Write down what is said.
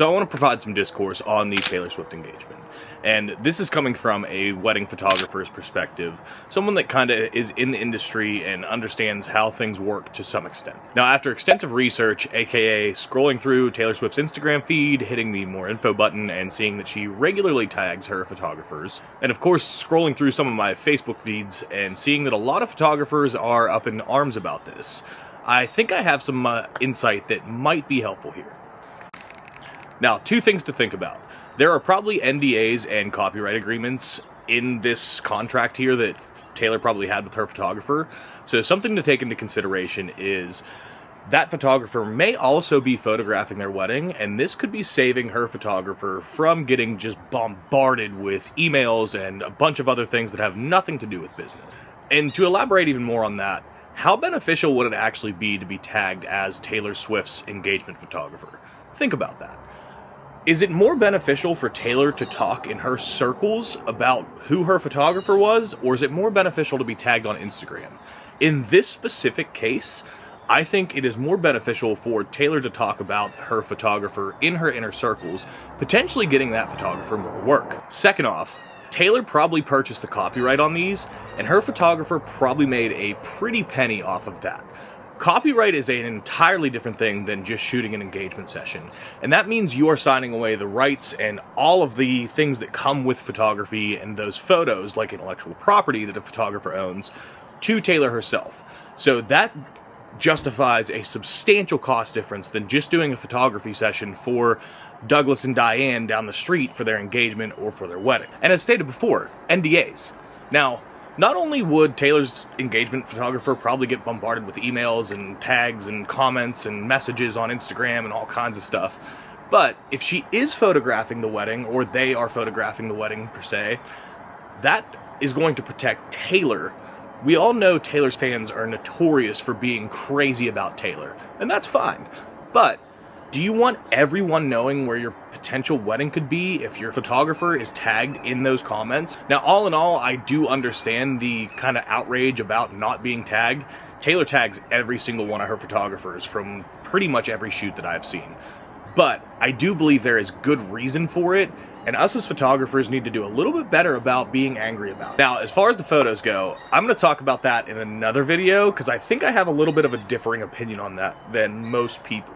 So I want to provide some discourse on the Taylor Swift engagement. And this is coming from a wedding photographer's perspective, someone that kind of is in the industry and understands how things work to some extent. Now, after extensive research, aka scrolling through Taylor Swift's Instagram feed, hitting the more info button, and seeing that she regularly tags her photographers, and of course scrolling through some of my Facebook feeds and seeing that a lot of photographers are up in arms about this, I think I have some insight that might be helpful here. Now, two things to think about. There are probably NDAs and copyright agreements in this contract here that Taylor probably had with her photographer. So something to take into consideration is that photographer may also be photographing their wedding, and this could be saving her photographer from getting just bombarded with emails and a bunch of other things that have nothing to do with business. And to elaborate even more on that, how beneficial would it actually be to be tagged as Taylor Swift's engagement photographer? Think about that. Is it more beneficial for Taylor to talk in her circles about who her photographer was, or is it more beneficial to be tagged on Instagram? In this specific case, I think it is more beneficial for Taylor to talk about her photographer in her inner circles, potentially getting that photographer more work. Second off, Taylor probably purchased the copyright on these, and her photographer probably made a pretty penny off of that. Copyright is an entirely different thing than just shooting an engagement session, and that means you are signing away the rights and all of the things that come with photography and those photos, like intellectual property that a photographer owns, to Taylor herself. So that justifies a substantial cost difference than just doing a photography session for Douglas and Diane down the street for their engagement or for their wedding. And as stated before, NDAs. Now, not only would Taylor's engagement photographer probably get bombarded with emails and tags and comments and messages on Instagram and all kinds of stuff, but if she is photographing the wedding, or they are photographing the wedding per se, that is going to protect Taylor. We all know Taylor's fans are notorious for being crazy about Taylor, and that's fine. But do you want everyone knowing where your potential wedding could be if your photographer is tagged in those comments? Now, all in all, I do understand the kind of outrage about not being tagged. Taylor tags every single one of her photographers from pretty much every shoot that I've seen. But I do believe there is good reason for it, and us as photographers need to do a little bit better about being angry about it. Now, as far as the photos go, I'm going to talk about that in another video, because I think I have a little bit of a differing opinion on that than most people.